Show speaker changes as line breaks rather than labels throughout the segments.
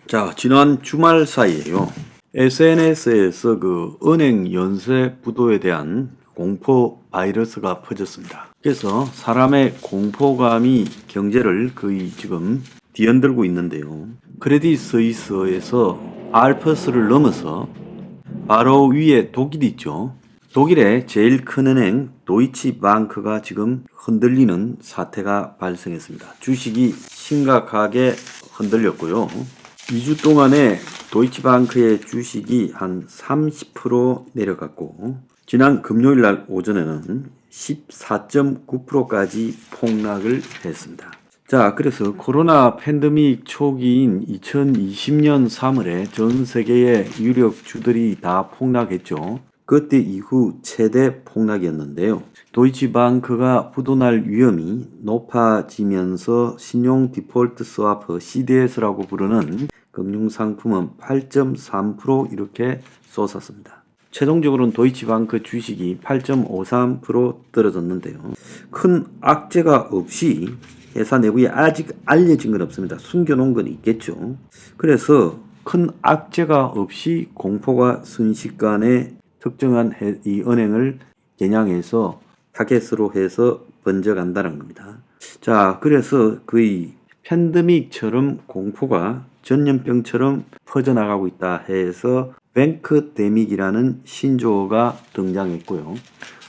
자, 지난 주말 사이에요. SNS에서 은행 연쇄 부도에 대한 공포 바이러스가 퍼졌습니다. 그래서 사람의 공포감이 경제를 거의 지금 뒤흔들고 있는데요. 크레딧 스위스에서 알프스를 넘어서 바로 위에 독일이 있죠. 독일의 제일 큰 은행 도이치방크가 지금 흔들리는 사태가 발생했습니다. 주식이 심각하게 흔들렸고요. 2주 동안에 도이치방크의 주식이 한 30% 내려갔고, 지난 금요일 날 오전에는 14.9%까지 폭락을 했습니다. 자, 그래서 코로나 팬데믹 초기인 2020년 3월에 전 세계의 유력주들이 다 폭락했죠. 그때 이후 최대 폭락이었는데요. 도이치방크가 부도날 위험이 높아지면서 신용 디폴트 스와프 CDS라고 부르는 금융상품은 8.3% 이렇게 솟았습니다. 최종적으로는 도이치방크 주식이 8.53% 떨어졌는데요. 큰 악재가 없이 회사 내부에 아직 알려진 건 없습니다. 숨겨놓은 건 있겠죠. 그래서 큰 악재가 없이 공포가 순식간에 특정한 이 은행을 겨냥해서 타겟으로 해서 번져간다는 겁니다. 자, 그래서 거의 팬데믹처럼 공포가 전염병처럼 퍼져나가고 있다 해서 뱅크데믹이라는 신조어가 등장했고요.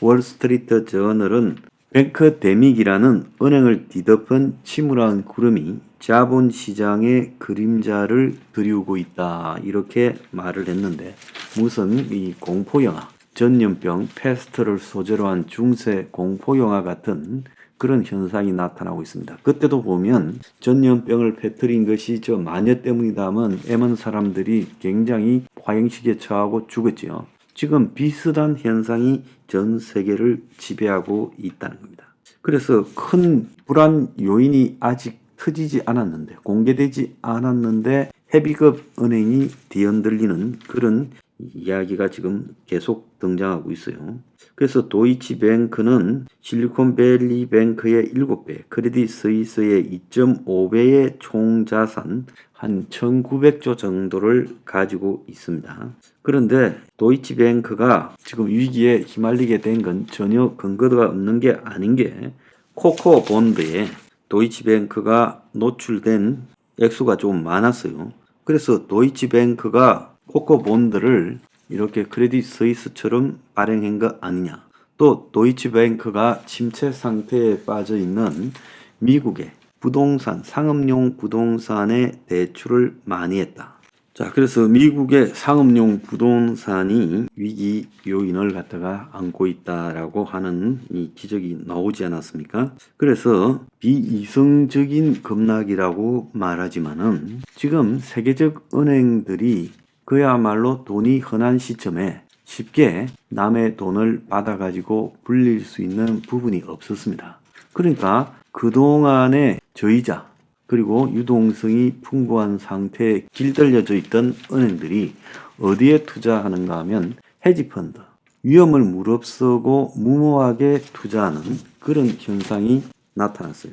월스트리트 저널은 뱅크데믹이라는 은행을 뒤덮은 침울한 구름이 자본시장의 그림자를 드리우고 있다 이렇게 말을 했는데, 무슨 이 공포영화, 전염병, 패스트를 소재로 한 중세 공포영화 같은 그런 현상이 나타나고 있습니다. 그때도 보면 전염병을 퍼뜨린 것이 저 마녀 때문이다면 애먼 사람들이 굉장히 화형식에 처하고 죽었지요. 지금 비슷한 현상이 전 세계를 지배하고 있다는 겁니다. 그래서 큰 불안 요인이 아직 터지지 않았는데, 공개되지 않았는데 헤비급 은행이 뒤흔들리는 그런 이야기가 지금 계속 등장하고 있어요. 그래서 도이치뱅크는 실리콘밸리뱅크의 7배, 크레딧 스위스의 2.5배의 총자산 한 1900조 정도를 가지고 있습니다. 그런데 도이치뱅크가 지금 위기에 휘말리게 된 건 전혀 근거가 없는 게 아닌 게, 코코 본드에 도이치뱅크가 노출된 액수가 좀 많았어요. 그래서 도이치뱅크가 코코 본드를 이렇게 크레딧 스위스처럼 발행한 거 아니냐. 또 도이치뱅크가 침체 상태에 빠져 있는 미국의 부동산, 상업용 부동산에 대출을 많이 했다. 자, 그래서 미국의 상업용 부동산이 위기 요인을 갖다가 안고 있다라고 하는 이 지적이 나오지 않았습니까? 그래서 비이성적인 급락이라고 말하지만은 지금 세계적 은행들이 그야말로 돈이 흔한 시점에 쉽게 남의 돈을 받아가지고 불릴 수 있는 부분이 없었습니다. 그러니까 그동안의 저이자 그리고 유동성이 풍부한 상태에 길들여져 있던 은행들이 어디에 투자하는가 하면 헤지펀드, 위험을 무릅쓰고 무모하게 투자하는 그런 현상이 나타났어요.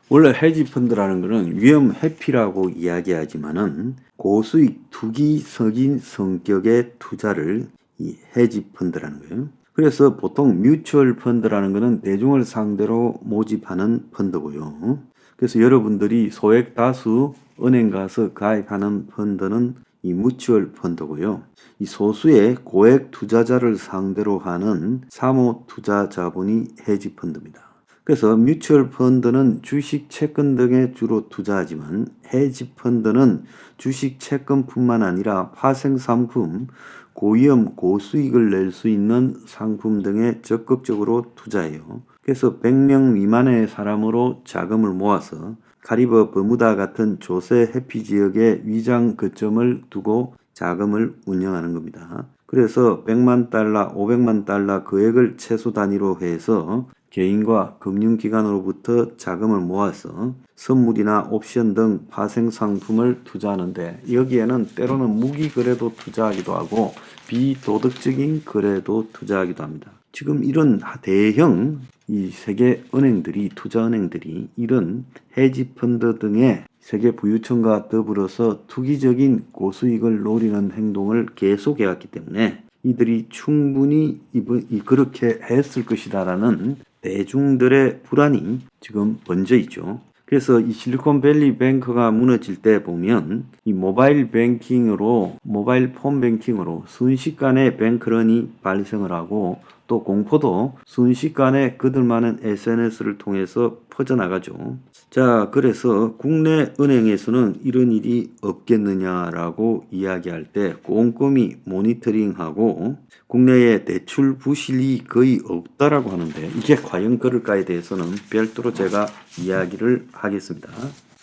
원래 헤지펀드라는 것은 위험 회피라고 이야기하지만은 고수익 투기적인 성격의 투자를 이 헤지펀드라는 거예요. 그래서 보통 뮤추얼 펀드라는 것은 대중을 상대로 모집하는 펀드고요. 그래서 여러분들이 소액 다수 은행 가서 가입하는 펀드는 이 뮤추얼 펀드고요. 이 소수의 고액 투자자를 상대로 하는 사모 투자 자본이 헤지 펀드입니다. 그래서 뮤추얼 펀드는 주식, 채권 등에 주로 투자하지만 헤지 펀드는 주식, 채권뿐만 아니라 파생 상품, 고위험, 고수익을 낼 수 있는 상품 등에 적극적으로 투자해요. 그래서 100명 미만의 사람으로 자금을 모아서 카리브, 버무다 같은 조세 해피 지역에 위장 거점을 두고 자금을 운영하는 겁니다. 그래서 100만 달러, 500만 달러 금액을 최소 단위로 해서 개인과 금융기관으로부터 자금을 모아서 선물이나 옵션 등 파생 상품을 투자하는데, 여기에는 때로는 무기 거래도 투자하기도 하고 비도덕적인 거래도 투자하기도 합니다. 지금 이런 대형 이 세계 은행들이, 투자은행들이 이런 헤지펀드 등의 세계 부유층과 더불어서 투기적인 고수익을 노리는 행동을 계속해왔기 때문에 이들이 충분히 그렇게 했을 것이다라는 대중들의 불안이 지금 번져 있죠. 그래서 이 실리콘밸리 뱅크가 무너질 때 보면 이 모바일 폰 뱅킹으로 순식간에 뱅크런이 발생을 하고 또 공포도 순식간에 그들만은 SNS를 통해서 퍼져나가죠. 자, 그래서 국내 은행에서는 이런 일이 없겠느냐라고 이야기할 때 꼼꼼히 모니터링하고 국내에 대출 부실이 거의 없다라고 하는데 이게 과연 그럴까에 대해서는 별도로 제가 이야기를 하겠습니다.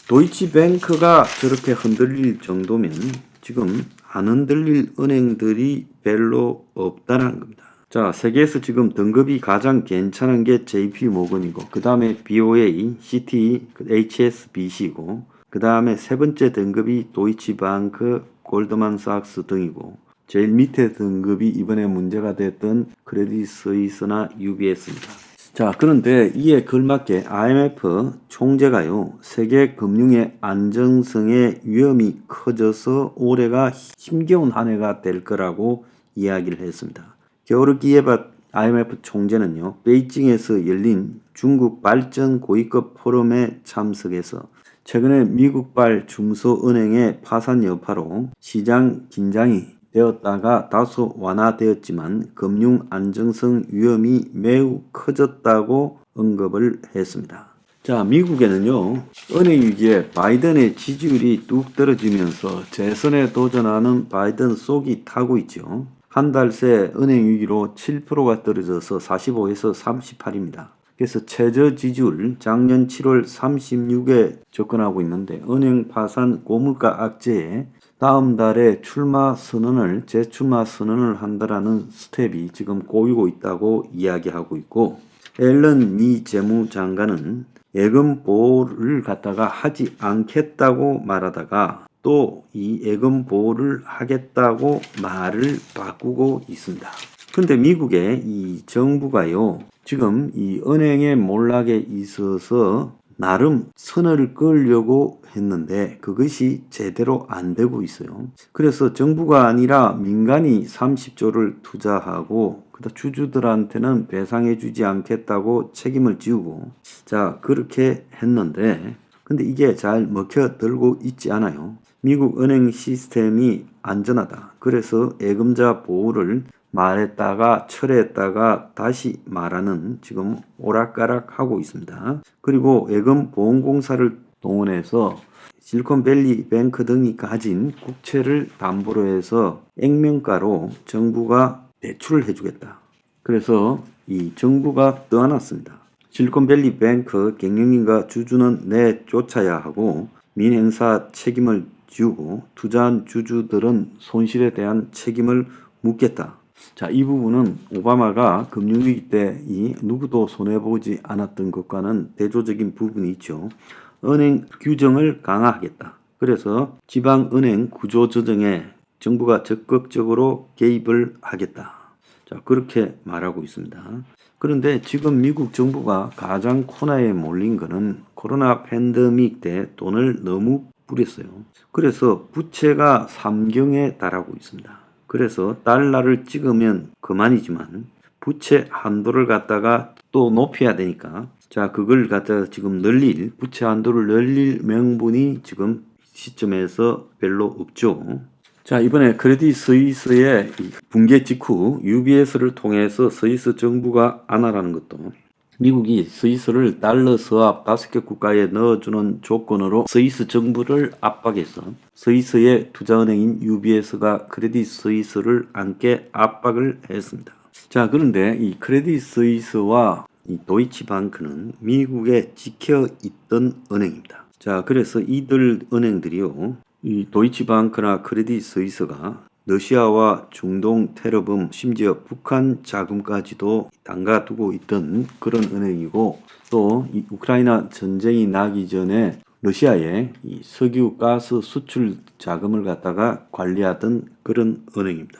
도이치뱅크가 저렇게 흔들릴 정도면 지금 안 흔들릴 은행들이 별로 없다는 겁니다. 자, 세계에서 지금 등급이 가장 괜찮은 게 JP 모건이고 그 다음에 BOA, CT, HSBC고 그 다음에 세 번째 등급이 도이치방크, 골드만삭스 등이고 제일 밑에 등급이 이번에 문제가 됐던 크레딧 스위스나 UBS입니다. 자, 그런데 이에 걸맞게 IMF 총재가요, 세계 금융의 안정성의 위험이 커져서 올해가 힘겨운 한 해가 될 거라고 이야기를 했습니다. 겨울을 기회받 IMF 총재는요, 베이징에서 열린 중국 발전 고위급 포럼에 참석해서 최근에 미국발 중소은행의 파산 여파로 시장 긴장이 되었다가 다소 완화되었지만 금융 안정성 위험이 매우 커졌다고 언급을 했습니다. 자, 미국에는요, 은행 위기에 바이든의 지지율이 뚝 떨어지면서 재선에 도전하는 바이든 속이 타고 있죠. 한 달 새 은행 위기로 7%가 떨어져서 45에서 38입니다. 그래서 최저 지지율 작년 7월 36에 접근하고 있는데 은행 파산 고물가 악재에 다음 달에 재출마 선언을 한다라는 스텝이 지금 꼬이고 있다고 이야기하고 있고 앨런 미 재무장관은 예금 보호를 갖다가 하지 않겠다고 말하다가 또 이 예금 보호를 하겠다고 말을 바꾸고 있습니다. 근데 미국의 이 정부가요, 지금 이 은행의 몰락에 있어서 나름 선을 그으려고 했는데 그것이 제대로 안 되고 있어요. 그래서 정부가 아니라 민간이 30조를 투자하고 주주들한테는 배상해주지 않겠다고 책임을 지우고 자, 그렇게 했는데 근데 이게 잘 먹혀들고 있지 않아요. 미국 은행 시스템이 안전하다. 그래서 예금자 보호를 말했다가 철회했다가 다시 말하는 지금 오락가락하고 있습니다. 그리고 예금보험공사를 동원해서 실리콘밸리 뱅크 등이 가진 국채를 담보로 해서 액면가로 정부가 대출을 해주겠다. 그래서 이 정부가 떠안았습니다. 실리콘밸리 뱅크 경영인과 주주는 내쫓아야 하고 민행사 책임을 지우고 투자한 주주들은 손실에 대한 책임을 묻겠다. 자, 이 부분은 오바마가 금융위기 때 이 누구도 손해보지 않았던 것과는 대조적인 부분이 있죠. 은행 규정을 강화하겠다. 그래서 지방은행 구조조정에 정부가 적극적으로 개입을 하겠다. 자, 그렇게 말하고 있습니다. 그런데 지금 미국 정부가 가장 코너에 몰린 것은 코로나 팬데믹 때 돈을 너무 뿌렸어요. 그래서 부채가 3경에 달하고 있습니다. 그래서 달러를 찍으면 그만이지만 부채 한도를 갖다가 또 높여야 되니까 자, 그걸 갖다가 지금 부채 한도를 늘릴 명분이 지금 시점에서 별로 없죠. 자, 이번에 크레딧 스위스의 붕괴 직후 UBS를 통해서 스위스 정부가 안하라는 것도 미국이 스위스를 달러 서합 5개 국가에 넣어주는 조건으로 스위스 정부를 압박해서 스위스의 투자은행인 UBS가 크레딧 스위스를 함께 압박을 했습니다. 자, 그런데 이 크레딧 스위스와 이 도이치방크는 미국에 지켜있던 은행입니다. 자, 그래서 이들 은행들이요, 이 도이치방크나 크레딧 스위스가 러시아와 중동 테러범 심지어 북한 자금까지도 담가두고 있던 그런 은행이고 또 이 우크라이나 전쟁이 나기 전에 러시아에 이 석유 가스 수출 자금을 갖다가 관리하던 그런 은행입니다.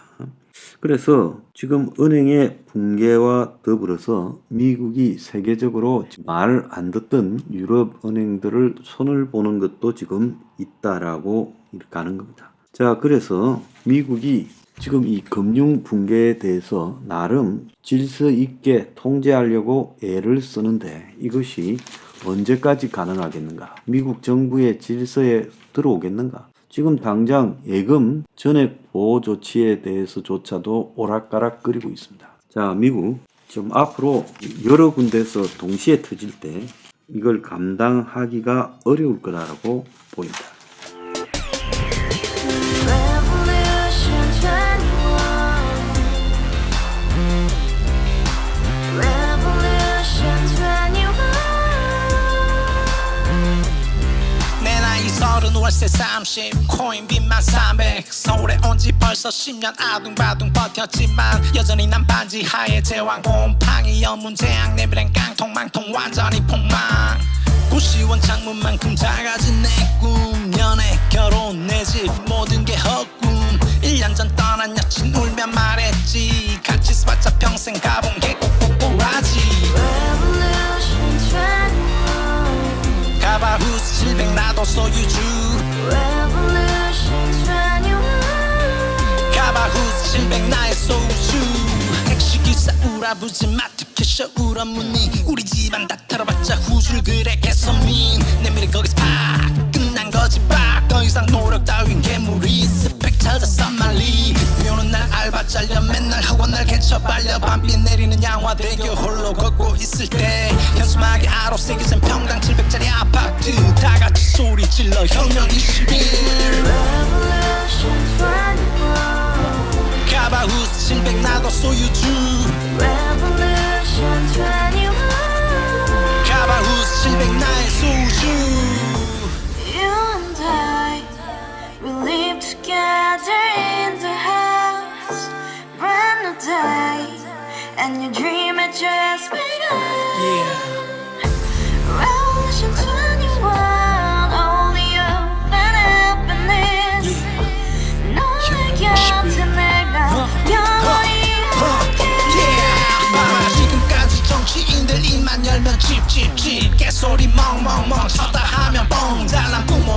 그래서 지금 은행의 붕괴와 더불어서 미국이 세계적으로 말 안 듣던 유럽 은행들을 손을 보는 것도 지금 있다라고 이렇게 하는 겁니다. 자, 그래서 미국이 지금 이 금융 붕괴에 대해서 나름 질서 있게 통제하려고 애를 쓰는데 이것이 언제까지 가능하겠는가? 미국 정부의 질서에 들어오겠는가? 지금 당장 예금 전액 보호 조치에 대해서조차도 오락가락거리고 있습니다. 자, 미국 좀 앞으로 여러 군데서 동시에 터질 때 이걸 감당하기가 어려울 거라고 보인다.
월세 30 코인빚만 300 서울에 온 지 벌써 10년 아둥바둥 버텼지만 여전히 난 반지 하에 제왕 곰팡이 연문제약 내비랑 깡통망통 완전히 폭망 고시원 창문만큼 작아진 내 꿈 연애 결혼 내 집 모든 게 헛꿈 1년 전 떠난 여친 울며 말했지 같이 살자 평생 가본 게 꼭꼭꼭하지 가바후스 700 나도 소유주 가바후스 700 나의 소유주 택시기사 우라부지 마트캐셔 울어무니 우리 집안 다 털어봤자 후줄 그래 개선민 내 미래 거기서 팍 끝난 거지 팍더 이상 노력 따윈 괴물이 스펙 찾아서 말리 비오는 날 알바 잘려 맨날 학원 날 개쳐 발려 밤비 내리는 양화대교 홀로 걷고 있을 때 현수막에 아로 새겨진 평당 700짜리 아파트 다같이 소리 질러 혁명 21 가바후스 700 나도 소유주 가바후스 700 나의 소유주
You and I, we live together in the house, brand new day, and your dream had just begun. Revolution 21, only open happiness. 너의 곁에 내가 영원히
함께. 지금까지 정치인들 입만 열면 찝찝찝 개소리 멍멍멍 쳤다 하면 뻥 잘난 부모